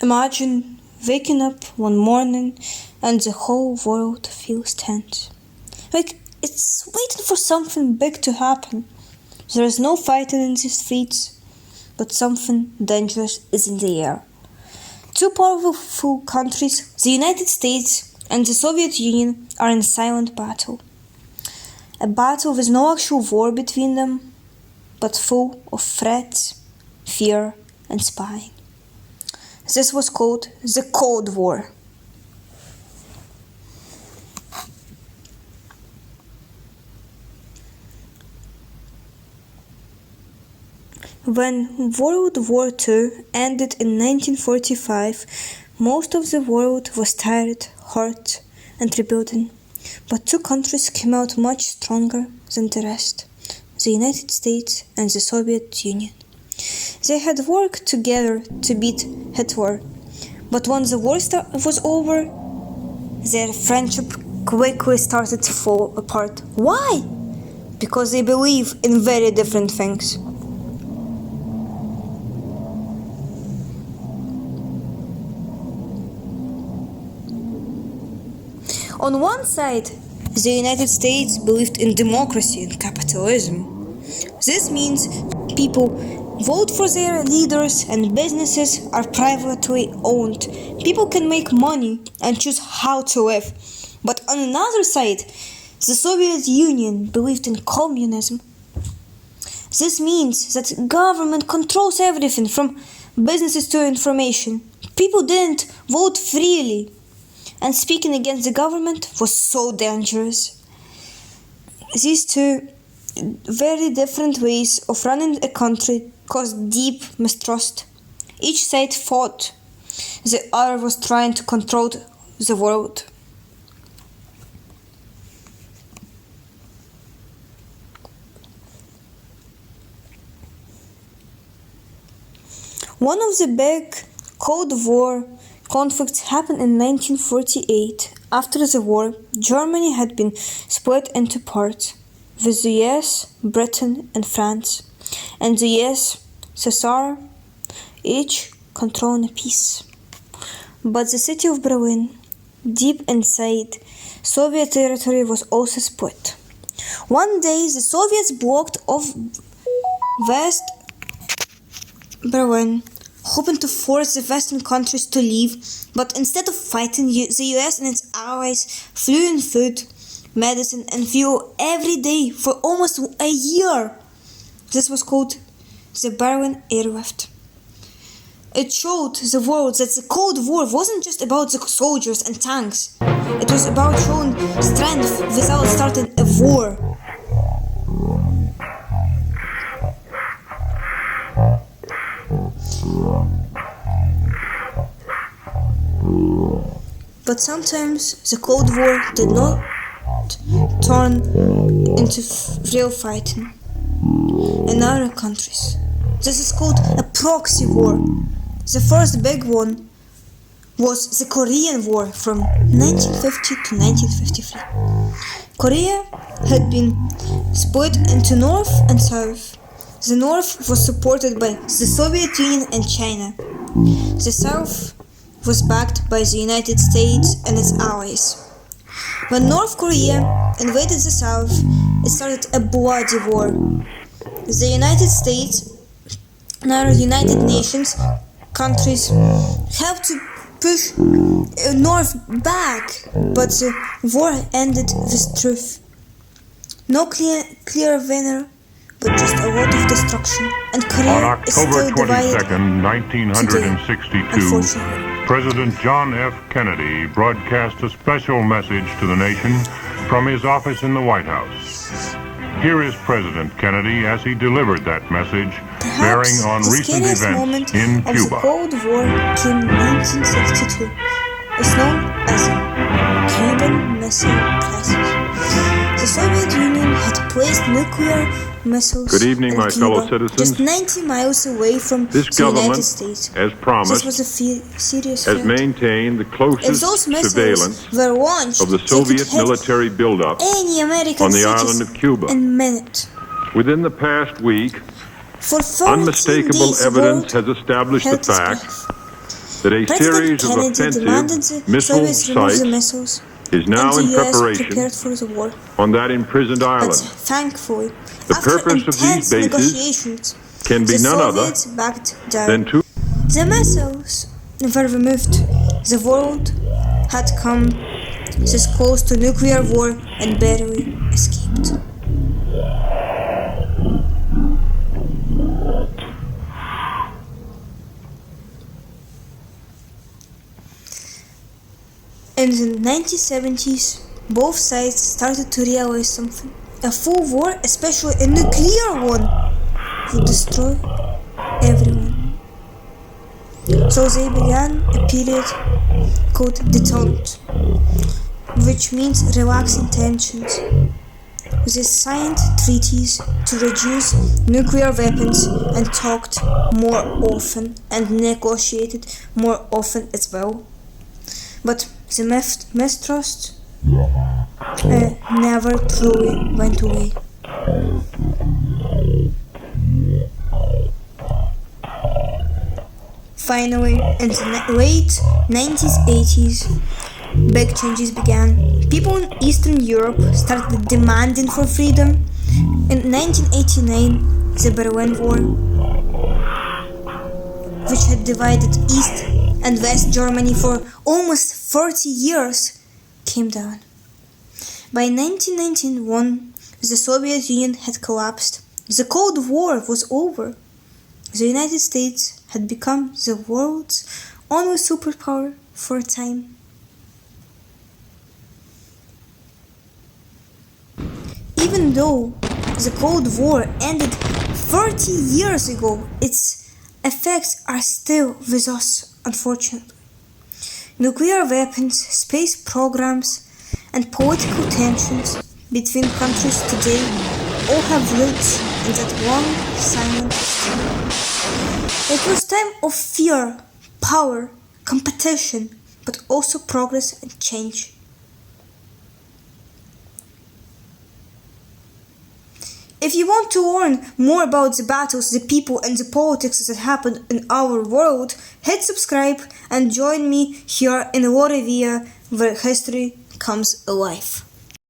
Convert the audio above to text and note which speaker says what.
Speaker 1: Imagine waking up one morning and the whole world feels tense. Like it's waiting for something big to happen. There is no fighting in the streets, but something dangerous is in the air. Two powerful countries, the United States and the Soviet Union, are in silent battle. A battle with no actual war between them, but full of threats, fear, and spying. This was called the Cold War. When World War II ended in 1945, most of the world was tired, hurt, and rebuilding. But two countries came out much stronger than the rest, the United States and the Soviet Union. They had worked together to beat Hitler, but when the war was over, their friendship quickly started to fall apart. Why? Because they believe in very different things. On one side, the United States believed in democracy and capitalism. This means people vote for their leaders and businesses are privately owned. People can make money and choose how to live. But on another side, the Soviet Union believed in communism. This means that government controls everything from businesses to information. People didn't vote freely. And speaking against the government was so dangerous. These two very different ways of running a country caused deep mistrust. Each side thought the other was trying to control the world. One of the big Cold War conflicts happened in 1948. After the war, Germany had been split into parts, with the US, Britain, and France, and the USSR, each controlling a piece. But the city of Berlin, deep inside Soviet territory, was also split. One day, the Soviets blocked off West Berlin, hoping to force the Western countries to leave, but instead of fighting, the US and its allies flew in food, medicine, and fuel every day for almost a year. This was called the Berlin Airlift. It showed the world that the Cold War wasn't just about the soldiers and tanks. It was about showing strength without starting a war. But sometimes the Cold War did not turn into real fighting in other countries. This is called a proxy war. The first big one was the Korean War from 1950 to 1953. Korea had been split into North and South. The North was supported by the Soviet Union and China. The South was backed by the United States and its allies. When North Korea invaded the South, it started a bloody war. The United States and other United Nations countries helped to push North back, but the war ended with truth. No clear winner, but just a lot of destruction. And Korea is still divided today,
Speaker 2: 1962, President John F. Kennedy broadcast a special message to the nation from his office in the White House. Here is President Kennedy as he delivered that message, bearing on recent events in Cuba.
Speaker 1: The Cold War came in 1962. It's known as the Cuban Missile Crisis. The Soviet Union had placed nuclear missiles
Speaker 2: Good evening,
Speaker 1: in
Speaker 2: my
Speaker 1: Cuba,
Speaker 2: fellow citizens.
Speaker 1: just 90 miles away from
Speaker 2: This
Speaker 1: the United
Speaker 2: government,
Speaker 1: States.
Speaker 2: as promised,
Speaker 1: This was a serious
Speaker 2: has
Speaker 1: threat.
Speaker 2: maintained the
Speaker 1: If
Speaker 2: closest
Speaker 1: those missiles
Speaker 2: surveillance
Speaker 1: were launched,
Speaker 2: of the
Speaker 1: they
Speaker 2: Soviet
Speaker 1: could hit
Speaker 2: military buildup
Speaker 1: any American
Speaker 2: on the
Speaker 1: cities
Speaker 2: island of Cuba.
Speaker 1: in minutes.
Speaker 2: Within the past week,
Speaker 1: For 14
Speaker 2: unmistakable
Speaker 1: days,
Speaker 2: evidence
Speaker 1: world
Speaker 2: has established the
Speaker 1: held its
Speaker 2: fact
Speaker 1: breath.
Speaker 3: that a
Speaker 1: President
Speaker 3: series of
Speaker 1: Kennedy demanded
Speaker 3: offensive
Speaker 1: the
Speaker 3: missile
Speaker 1: Soviets remove the
Speaker 3: sites
Speaker 1: missiles,
Speaker 3: is now
Speaker 1: and
Speaker 3: in
Speaker 1: the US
Speaker 3: preparation
Speaker 1: prepared for the war.
Speaker 3: on that imprisoned
Speaker 1: But
Speaker 3: island.
Speaker 1: thankfully,
Speaker 3: The
Speaker 1: after
Speaker 3: purpose of these
Speaker 1: intense
Speaker 3: bases
Speaker 1: negotiations,
Speaker 3: can be
Speaker 1: the
Speaker 3: none other
Speaker 1: Soviets backed down.
Speaker 3: than to
Speaker 1: The missiles were removed. The world had come this close to nuclear war and barely escaped. In the 1970s, both sides started to realize something. A full war, especially a nuclear one, would destroy everyone. So they began a period called détente, which means relaxing tensions. They signed treaties to reduce nuclear weapons and talked more often and negotiated more often as well. But the mistrust never truly went away. Finally, in the late 1980s, big changes began. People in Eastern Europe started demanding for freedom. In 1989, the Berlin Wall, which had divided East and West Germany for almost 30 years, came down. By 1991, the Soviet Union had collapsed. The Cold War was over. The United States had become the world's only superpower for a time. Even though the Cold War ended 30 years ago, its effects are still with us, unfortunately. Nuclear weapons, space programs, and political tensions between countries today all have roots in that long, silent history. It was time of fear, power, competition, but also progress and change. If you want to learn more about the battles, the people, and the politics that happened in our world, hit subscribe and join me here in Lorevia, where history comes alive.